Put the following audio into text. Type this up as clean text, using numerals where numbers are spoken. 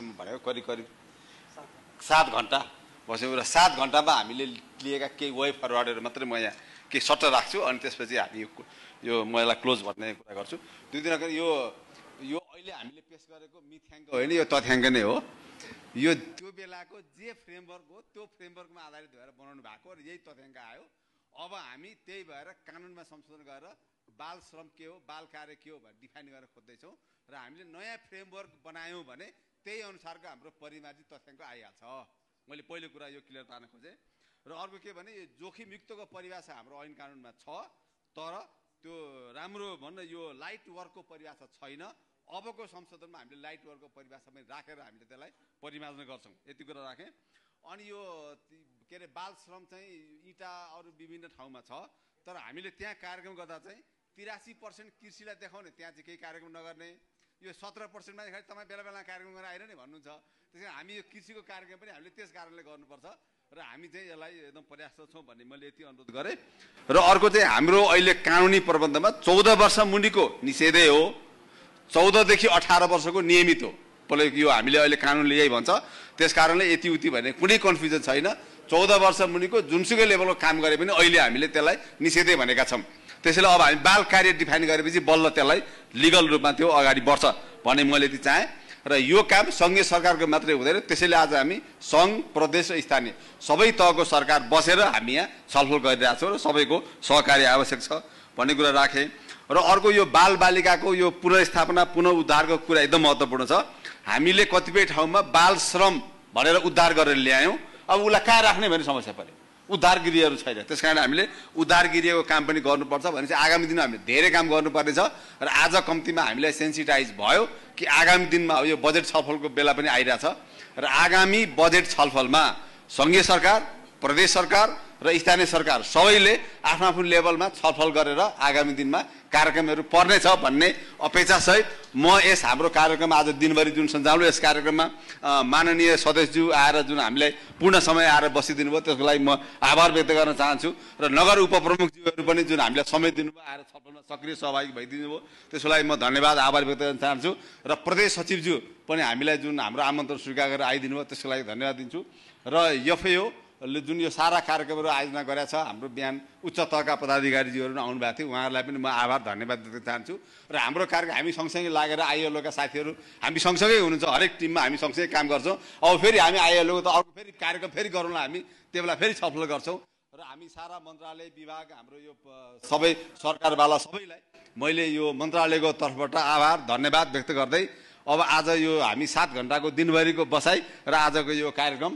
बजेसम्म भनेको करिब 7 घण्टा बस्यौँ र 7 घण्टामा हामीले लिएका केही वे फरवर्डहरू मात्रै म यहाँ केही सट्ट राख्छु अनि त्यसपछि हामी यो म यसलाई क्लोज भन्ने कुरा गर्छु। 2 दिन अगाडि यो अहिले हामीले पेश गरेको मिथ्याङ्क होइन, यो तथ्याङ्क नै हो। यो त्यो बेलाको जे फ्रेमवर्क हो त्यो फ्रेमवर्कमा आधारित भएर बनाउनु भएको र यही तथ्याङ्क आयो। अब हामी त्यही भएर कानुनमा संशोधन गरेर बाल श्रम के हो, बाल कार्य के हो भनेर डिफाइन गरेर खोज्दैछौँ र हामीले नयाँ फ्रेमवर्क बनायौँ भने त्यही अनुसारको हाम्रो परिमार्जित तथ्याङ्क आइहाल्छ। मैले पहिलो कुरा यो क्लियर पार्न खोजेँ। र अर्को के भने यो जोखिमयुक्तको परिभाषा हाम्रो ऐन कानुनमा छ, तर त्यो राम्रो भन्न यो लाइट वर्कको परिभाषा छैन। अबको संशोधनमा हामीले लाइट वर्कको परिभाषा पनि राखेर हामीले त्यसलाई परिमार्जन गर्छौँ। यति कुरा राखेँ। अनि यो के अरे बाल श्रम चाहिँ इँटा अरू विभिन्न ठाउँमा छ, तर हामीले त्यहाँ कार्यक्रम गर्दा चाहिँ 83% कृषिलाई देखाउने, त्यहाँ चाहिँ केही कार्यक्रम नगर्ने। यो 17%मा खालि तपाईँ बेला बेला कार्यक्रम गरेर आइरहने भन्नुहुन्छ। त्यसैले हामी यो कृषिको कार्यक्रम पनि हामीले त्यस कारणले गर्नुपर्छ र हामी चाहिँ यसलाई एकदम प्रयास छौँ भन्ने मैले यति अनुरोध गरेँ। र अर्को चाहिँ हाम्रो अहिले कानुनी प्रबन्धमा 14 वर्ष मुनिको निषेधै हो, 14 देखि 18 वर्षको नियमित हो। पहिलो यो हामीले अहिले कानुनले यही भन्छ। त्यस कारणले यति उति भन्ने कुनै कन्फ्युजन छैन। 14 वर्ष मुनिको जुनसुकै लेभलको काम गरे पनि अहिले हामीले त्यसलाई निषेधै भनेका छौँ। त्यसैले अब हामी बाल कार्य डिफाइन गरेपछि बल्ल त्यसलाई लिगल रूपमा त्यो अगाडि बढ्छ भन्ने मैले यति चाहेँ। र यो काम सङ्घीय सरकारको मात्रै हुँदैन। त्यसैले आज हामी सङ्घ, प्रदेश र स्थानीय सबै तहको सरकार बसेर हामी यहाँ छलफल गरिरहेका छौँ र सबैको सहकार्य आवश्यक छ भन्ने कुरा राखेँ। र अर्को यो बाल बालिकाको यो पुनर्स्थापना पुनःउद्धारको कुरा एकदम महत्त्वपूर्ण छ। हामीले कतिपय ठाउँमा बाल श्रम भनेर उद्धार गरेर ल्यायौँ, अब उसलाई कहाँ राख्ने भन्ने समस्या पर्यो। उद्धार गृहहरू छैन। त्यस कारण हामीले उद्धार गृहको काम पनि गर्नुपर्छ भने चाहिँ आगामी दिनमा हामीले धेरै काम गर्नुपर्नेछ। र आज कम्तीमा हामीलाई सेन्सिटाइज भयो कि आगामी दिनमा यो बजेट छलफलको बेला पनि आइरहेछ र आगामी बजेट छलफलमा सङ्घीय सरकार, प्रदेश सरकार र स्थानीय सरकार सबैले आफ्नो आफ्नो लेभलमा छलफल गरेर आगामी दिनमा कार्यक्रमहरू पर्नेछ भन्ने अपेक्षासहित म यस हाम्रो कार्यक्रम आज दिनभरि जुन सञ्चालन यस कार्यक्रममा माननीय सदस्यज्यू आएर जुन हामीलाई पूर्ण समय आएर बसिदिनु भयो त्यसको लागि म आभार व्यक्त गर्न चाहन्छु। र नगर उपप्रमुखज्यूहरू पनि जुन हामीलाई समय दिनुभयो आएर छलफलमा सक्रिय सहभागी भइदिनु भयो त्यसको लागि म धन्यवाद आभार व्यक्त गर्न चाहन्छु। र प्रदेश सचिवज्यू पनि हामीलाई जुन हाम्रो आमन्त्रण स्वीकार गरेर आइदिनु भयो त्यसको लागि धन्यवाद दिन्छु। र एफएओ जुन यो सारा कार्यक्रमहरू आयोजना गरेका छ, हाम्रो बिहान उच्च तहका पदाधिकारीज्यूहरू आउनुभएको थियो, उहाँहरूलाई पनि म आभार धन्यवाद दिन चाहन्छु। र हाम्रो कार्यक्रम हामी सँगसँगै लागेर आइएलओका साथीहरू हामी सँगसँगै हुनुहुन्छ, हरेक टिममा हामी सँगसँगै काम गर्छौँ। अब फेरि हामी आइएलओको त अर्को फेरि कार्यक्रम फेरि गरौँला, हामी त्यो बेला फेरि छलफल गर्छौँ। र हामी सारा मन्त्रालय विभाग हाम्रो यो सबै सरकारवाला सबैलाई मैले यो मन्त्रालयको तर्फबाट आभार धन्यवाद व्यक्त गर्दै अब आज यो हामी 7 घण्टाको दिनभरिको बसाइ र आजको यो कार्यक्रम